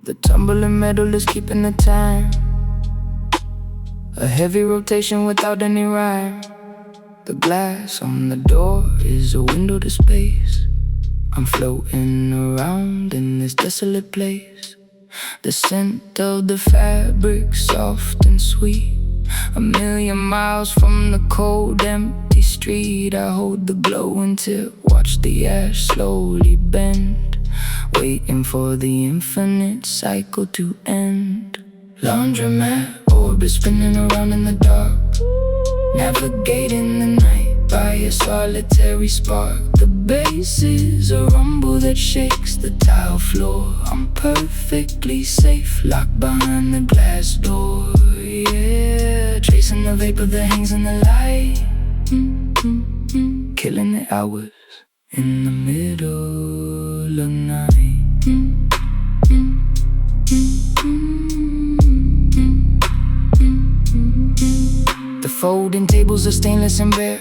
The tumbling metal is keeping the time. A heavy rotation without any rhyme. The glass on the door is a window to space. I'm floating around in this desolate place. The scent of the fabric, soft and sweet. A million miles from the cold, empty street. I hold the glowing tip, watch the ash slowly bend, waiting for the infinite cycle to end. Laundromat orbit spinning around in the dark, navigating the night by a solitary spark. The bass is a rumble that shakes the tile floor. I'm perfectly safe, locked behind the glass door. Yeah, tracing the vapor that hangs in the light. Killing the hours in the middle of night. The folding tables are stainless and bare.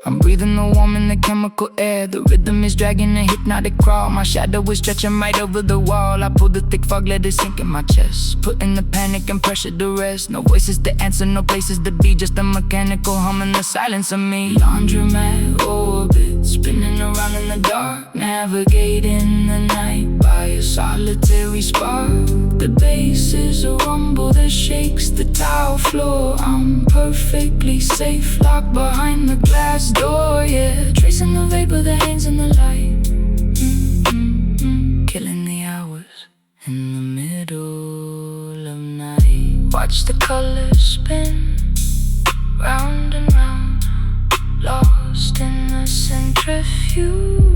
I'm breathing the warm in the chemical air. The rhythm is dragging a hypnotic crawl. My shadow is stretching right over the wall. I pull the thick fog, let it sink in my chest, putting the panic and pressure to rest. No voices to answer, no places to be, just a mechanical hum in the silence of me. Laundromat orbit, spinning around in the dark, navigating the night by a solitary spark. The bass is a rumble that shakes the tile floor. I'm perfectly safe, locked behind the glass door, yeah, tracing the vapor that hangs in the light. Killing the hours in the middle of night. Watch the colors spin round and round, lost in the centrifuge.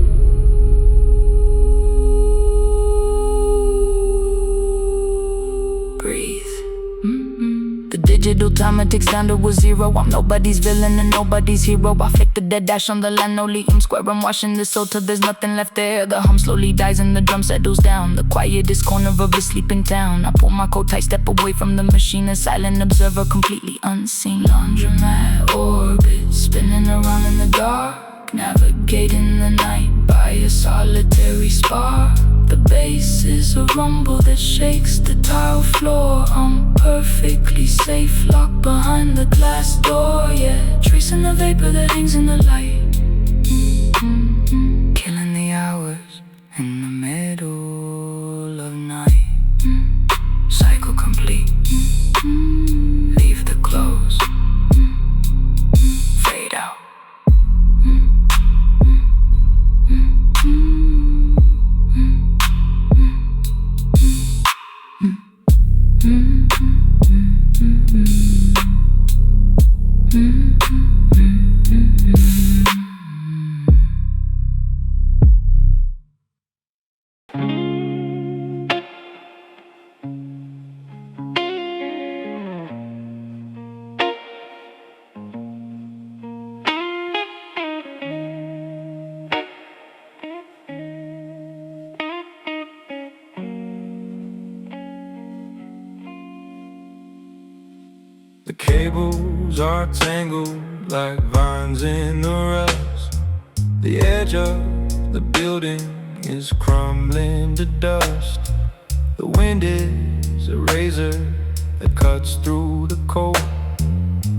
Digital timer ticks down to a zero. I'm nobody's villain and nobody's hero. I flick the dead dash on the linoleum square. I'm washing the soul till there's nothing left there. The hum slowly dies and the drum settles down. The quietest corner of a sleeping town. I pull my coat tight, step away from the machine. A silent observer, completely unseen. Laundromat orbit, spinning around in the dark, navigating the night by a solitary spark. The bass is a rumble that shakes the tile floor. I'm perfectly safe, locked behind the glass door, yeah, tracing the vapor that hangs in the light. Killing the hours in the middle of night. Cycle complete. Leave the clothes. Fade out. The cables are tangled like vines in the rust. The edge of the building is crumbling to dust. The wind is a razor that cuts through the cold.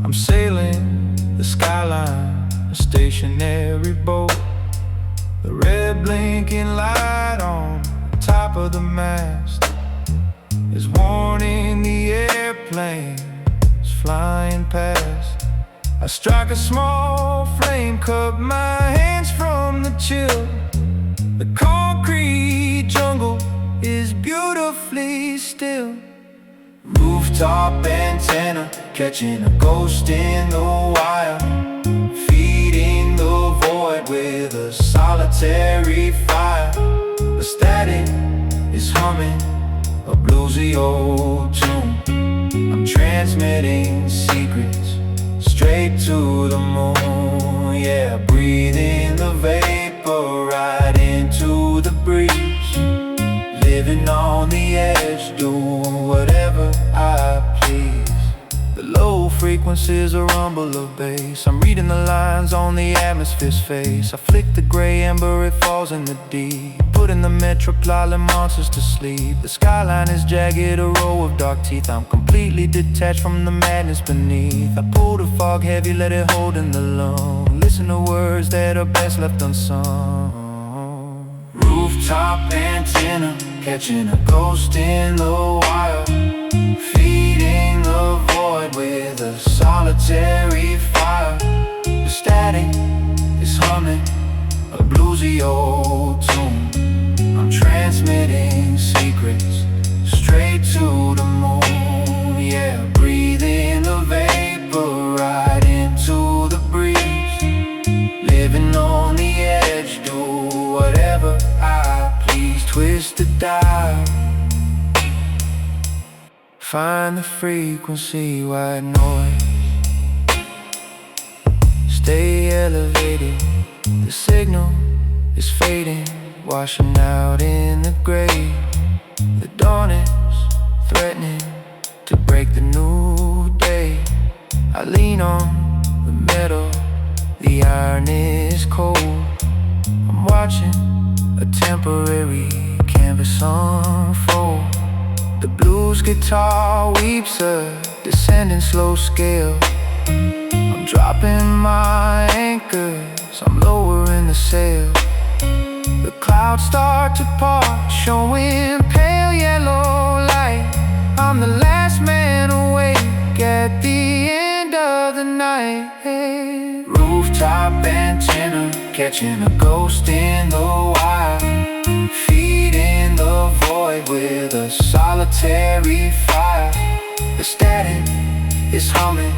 I'm sailing the skyline, a stationary boat. The red blinking light on the top of the mast is warning the airplane flying past. I strike a small flame, cup my hands from the chill. The concrete jungle is beautifully still. Rooftop antenna, catching a ghost in the wire, feeding the void with a solitary fire. The static is humming a bluesy old tune. I'm transmitting secrets straight to the moon. Yeah, breathing the vapor right into the breeze. Living on the edge, doing whatever I please. The low frequency frequencies, a rumble of bass. I'm reading the lines on the atmosphere's face. I flick the gray ember, it falls in the deep, putting the metropolitan monsters to sleep. The skyline is jagged, a row of dark teeth. I'm completely detached from the madness beneath. I pull the fog heavy, let it hold in the lung. Listen to words that are best left unsung. Rooftop antenna, catching a ghost in the wire, feeding the void with a solitary fire. The static is humming a bluesy old tune. I'm transmitting secrets straight to the moon. Yeah, breathe in the vapor, right into the breeze. Living on the edge, do whatever I please. Twist the dial, find the frequency, white noise. Stay elevated, the signal is fading, washing out in the grave. The dawn is threatening to break the new day. I lean on the metal, the iron is cold. I'm watching a temporary canvas unfold. The blues guitar weeps a descending slow scale. I'm dropping my anchors, I'm lowering the sail. The clouds start to part, showing pale yellow light. I'm the last man awake at the end of the night. Rooftop antenna, catching a ghost in the wire, feeding the void with a solitary fire. The static is humming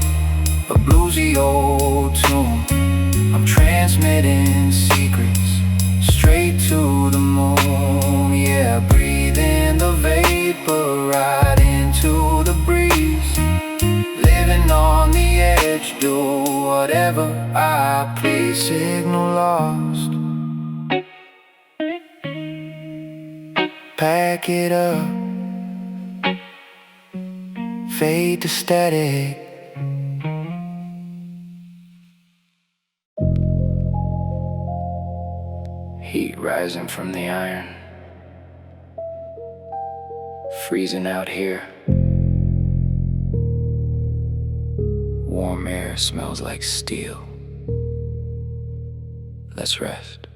a bluesy old tune. I'm transmitting secrets straight to the moon. Yeah, breathe in the vapor, right into the breeze. Living on the edge, do whatever I please. Signal lost, pack it up, fade to static. Heat rising from the iron, freezing out here. Warm air smells like steel. Let's rest.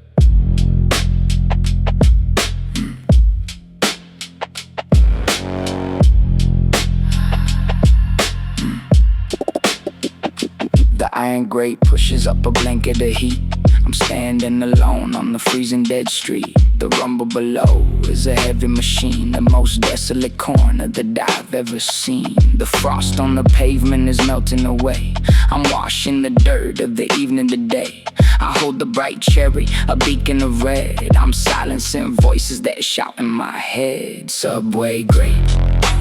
The iron grate pushes up a blanket of heat. I'm standing alone on the freezing dead street. The rumble below is a heavy machine, the most desolate corner that I've ever seen. The frost on the pavement is melting away. I'm washing the dirt of the evening to day. I hold the bright cherry, a beacon of red. I'm silencing voices that shout in my head. Subway grate,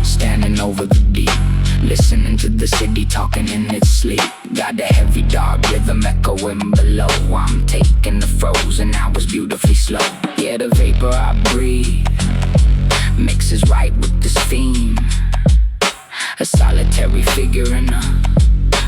standing over the deep, listening to the city talking in its sleep. Got the heavy dark rhythm echoing below. I'm taking the frozen hours beautifully slow. Yeah, the vapor I breathe mixes right with this theme. A solitary figure in a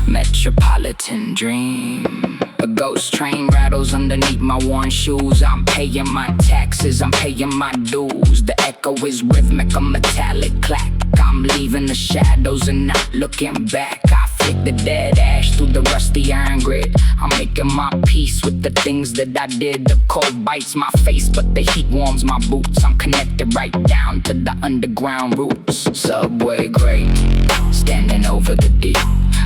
metropolitan dream. A ghost train rattles underneath my worn shoes. I'm paying my taxes, I'm paying my dues. The echo is rhythmic, a metallic clack. I'm leaving the shadows and not looking back. I flick the dead ash through the rusty iron grid. I'm making my peace with the things that I did. The cold bites my face, but the heat warms my boots. I'm connected right down to the underground roots. Subway grate, standing over the deep,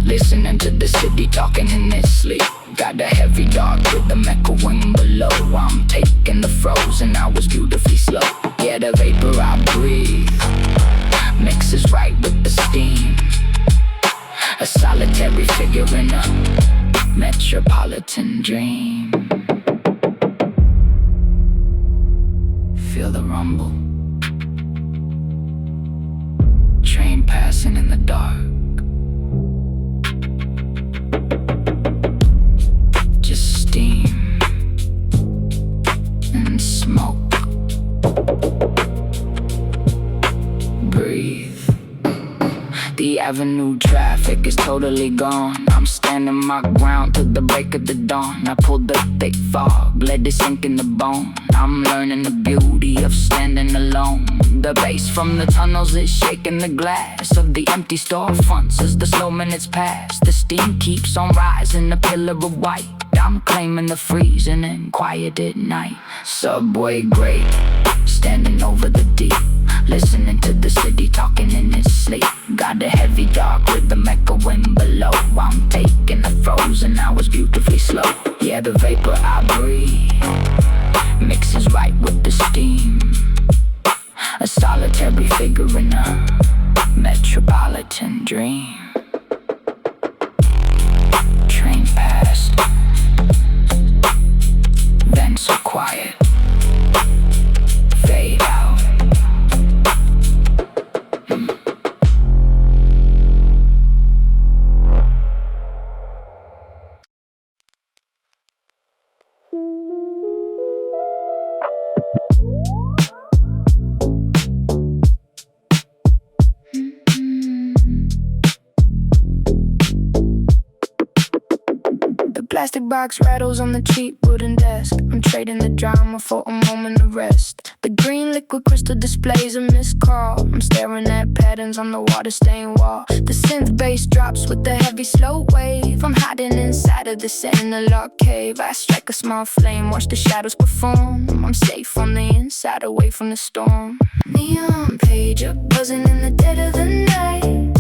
listening to the city talking in its sleep. Got the heavy dark rhythm echoing below. I'm taking the frozen hours beautifully slow. Yeah, the vapor I breathe mixes right with the steam. A solitary figure in a metropolitan dream. Feel the rumble, train passing in the dark. Just steam and smoke. Breathe, The avenue traffic is totally gone. I'm standing my ground till the break of the dawn. I pulled the thick fog, let it sink in the bone. I'm learning the beauty of standing alone. The bass from the tunnels is shaking the glass of the empty storefronts as the slow minutes pass. The steam keeps on rising, a pillar of white. I'm claiming the freezing and quiet at night. Subway Grate, standing over the deep, listening to the city talking in its sleep. Got a heavy dark rhythm echoing below. I'm taking the frozen hours beautifully slow. Yeah, the vapor I breathe mixes right with the steam. A solitary figure in a metropolitan dream. Train past, then so quiet, fade out. Plastic box rattles on the cheap wooden desk. I'm trading the drama for a moment of rest. The green liquid crystal displays a missed call. I'm staring at patterns on the water-stained wall. The synth bass drops with the heavy slow wave. I'm hiding inside of this interlock cave. I strike a small flame, watch the shadows perform. I'm safe on the inside, away from the storm. Neon pager buzzing in the dead of the night.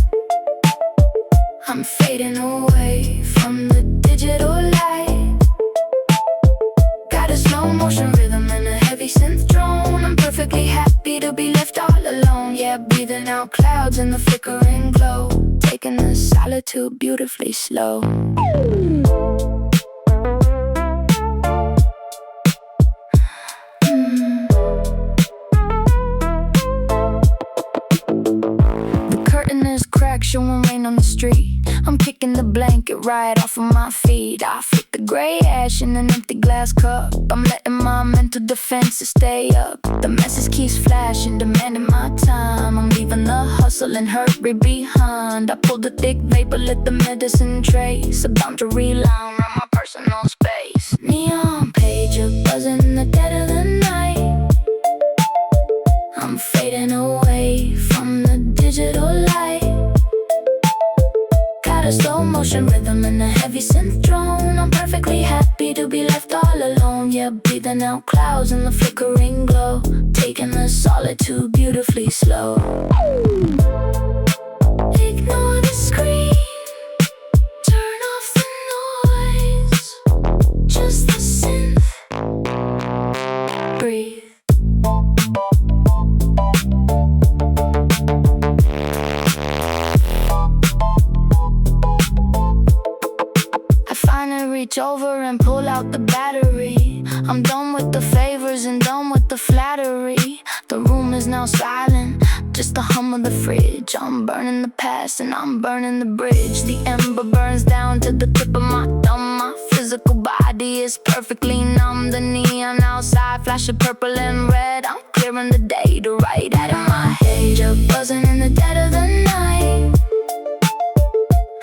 I'm fading away from the digital light. Got a slow motion rhythm and a heavy synth drone. I'm perfectly happy to be left all alone. Yeah, breathing out clouds in the flickering glow. Taking the solitude beautifully slow. The curtain is cracked, showing rain on the street. I'm kicking the blanket right off of my feet. I fit the gray ash in an empty glass cup. I'm letting my mental defenses stay up. The message keeps flashing, demanding my time. I'm leaving the hustle and hurry behind. I pull the thick vapor, let the medicine trace. A boundary line around my personal space. Neon pager buzzing in the dead of the night. I'm fading away from the digital light. Got a slow motion rhythm and a heavy synth drone. I'm perfectly happy to be left all alone. Yeah, breathing out clouds in the flickering glow. Taking the solitude beautifully slow. Ignore the screen, turn off the noise. Just the synth, breathe. Reach over and pull out the battery. I'm done with the favors and done with the flattery. The room is now silent, just the hum of the fridge. I'm burning the past and I'm burning the bridge. The ember burns down to the tip of my thumb. My physical body is perfectly numb. The neon outside flashing purple and red. I'm clearing the day to write out in my head. Just buzzing in the dead of the night.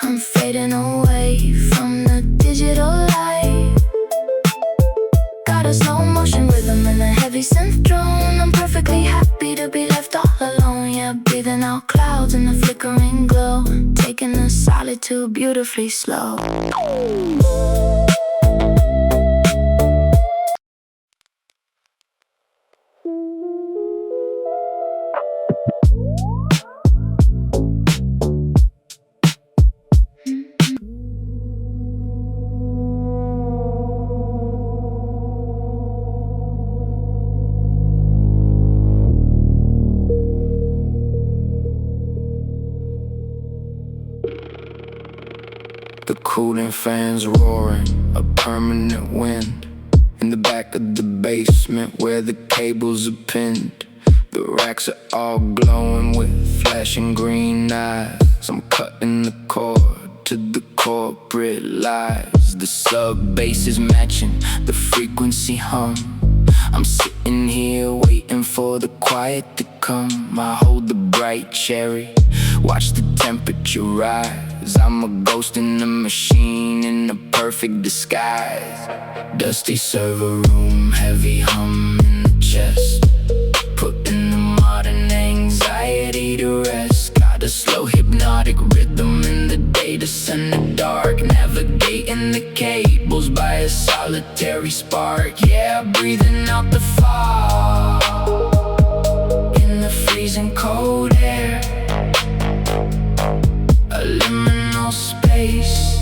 I'm fading away from the digital light. Got a slow motion rhythm and a heavy synth drone. I'm perfectly happy to be left all alone. Yeah, breathing out clouds in the flickering glow. Taking the solitude beautifully slow. The cooling fans roaring, a permanent wind. In the back of the basement where the cables are pinned. The racks are all glowing with flashing green eyes. I'm cutting the cord to the corporate lies. The sub bass is matching the frequency hum. I'm sitting here waiting for the quiet to come. I hold the bright cherry Watch the temperature rise. I'm a ghost in a machine in a perfect disguise. Dusty server room, heavy hum in the chest, putting the modern anxiety to rest. Got a slow hypnotic rhythm in the data center dark, navigating the cables by a solitary spark. Yeah, breathing out the fog in the freezing cold air. A liminal space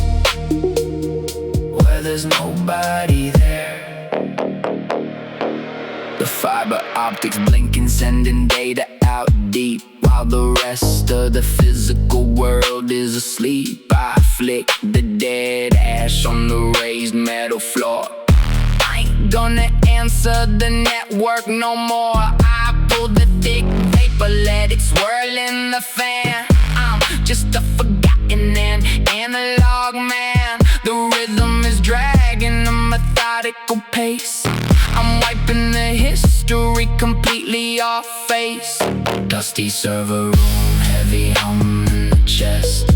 where there's nobody there. The fiber optics blinking, sending data out deep, while the rest of the physical world is asleep. I flick the dead ash on the raised metal floor. I ain't gonna answer the network no more. I pull the thick vapor, let it swirl in the fan. I'm just a forgotten and analog man. The rhythm is dragging a methodical pace. I'm wiping the history completely off face. Dusty server room, heavy hum in the chest,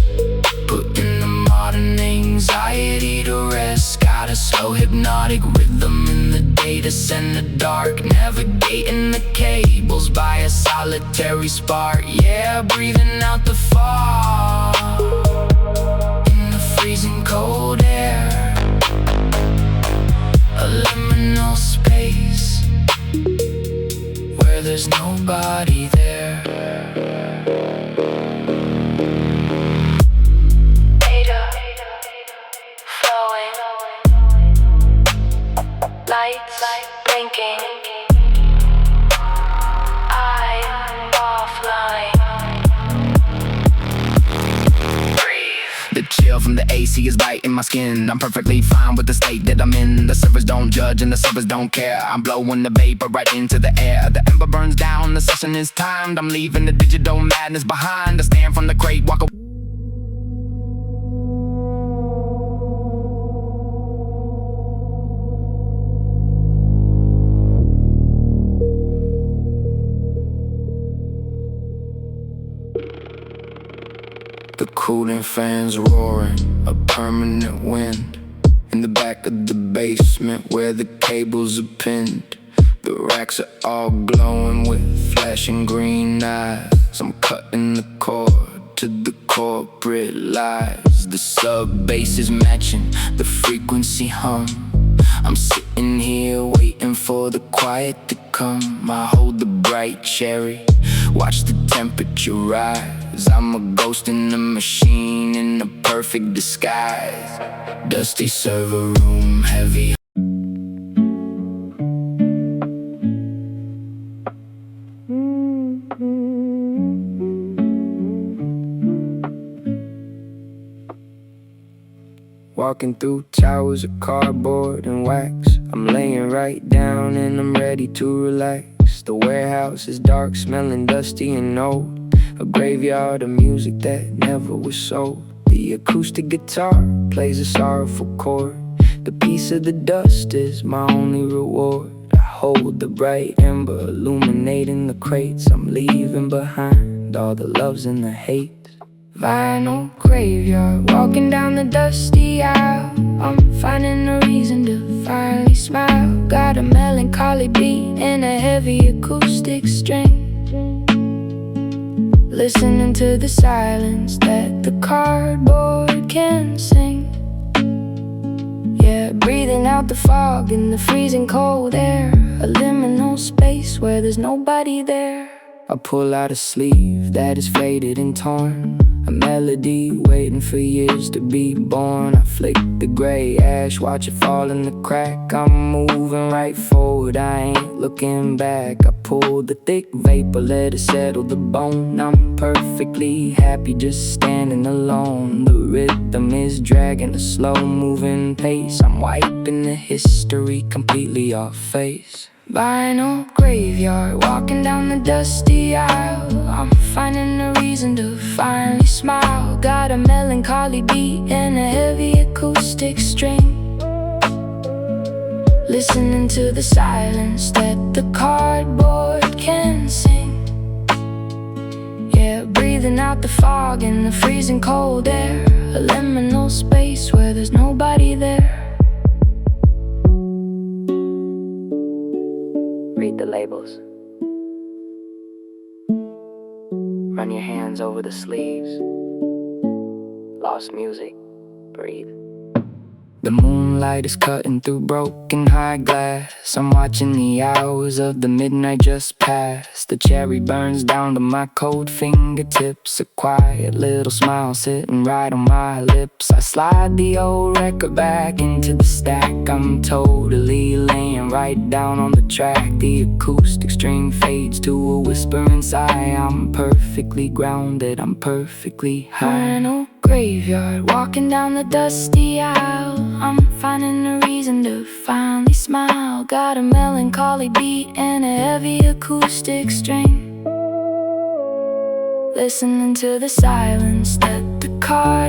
putting the modern anxiety to rest. Got a slow hypnotic rhythm in the data center dark, navigating the cables by a solitary spark. Yeah, breathing out the fog in the freezing cold air. A liminal space where there's nobody there. Data flowing, lights blinking, I'm offline. The chill from the AC is biting my skin. I'm perfectly fine with the state that I'm in. The servers don't judge and the servers don't care. I'm blowing the vapor right into the air. The ember burns down, the session is timed. I'm leaving the digital madness behind. I stand from the crate, walk away. The cooling fans roaring, a permanent wind in the back of the basement where the cables are pinned. The racks are all glowing with flashing green eyes. I'm cutting the cord to the corporate lies. The sub bass is matching the frequency hum. I'm sitting here waiting for the quiet to come. I hold the bright cherry, watch the temperature rise. I'm a ghost in a machine in a perfect disguise. Dusty server room, heavy. Walking through towers of cardboard and wax. I'm laying right down and I'm ready to relax. The warehouse is dark, smelling dusty and old. A graveyard of music that never was sold. The acoustic guitar plays a sorrowful chord. The piece of the dust is my only reward. I hold the bright ember illuminating the crates. I'm leaving behind all the loves and the hates. Vinyl graveyard, walking down the dusty aisle. I'm finding a reason to finally smile. Got a melancholy beat and a heavy acoustic string, listening to the silence that the cardboard can sing. Yeah, breathing out the fog in the freezing cold air. A liminal space where there's nobody there. I pull out a sleeve that is faded and torn, a melody waiting for years to be born. I flick the gray ash, watch it fall in the crack. I'm moving right forward, I ain't looking back. I pull the thick vapor, let it settle the bone. I'm perfectly happy just standing alone. The rhythm is dragging a slow moving pace. I'm wiping the history completely off face. Vinyl graveyard, walking down the dusty aisle. I'm finding a reason to finally smile. Got a melancholy beat and a heavy acoustic string, listening to the silence that the cardboard can sing. Yeah, breathe breathing out the fog in the freezing cold air. A liminal space where there's nobody there. Read the labels. Run your hands over the sleeves. Lost music. Breathe. The moonlight is cutting through broken high glass. I'm watching the hours of the midnight just pass. The cherry burns down to my cold fingertips. A quiet little smile sitting right on my lips. I slide the old record back into the stack. I'm totally laying right down on the track. The acoustic string fades to a whispering sigh. I'm perfectly grounded, I'm perfectly high. Final graveyard, walking down the dusty aisle. I'm finding a reason to finally smile. Got a melancholy beat and a heavy acoustic string. Listening to the silence that the car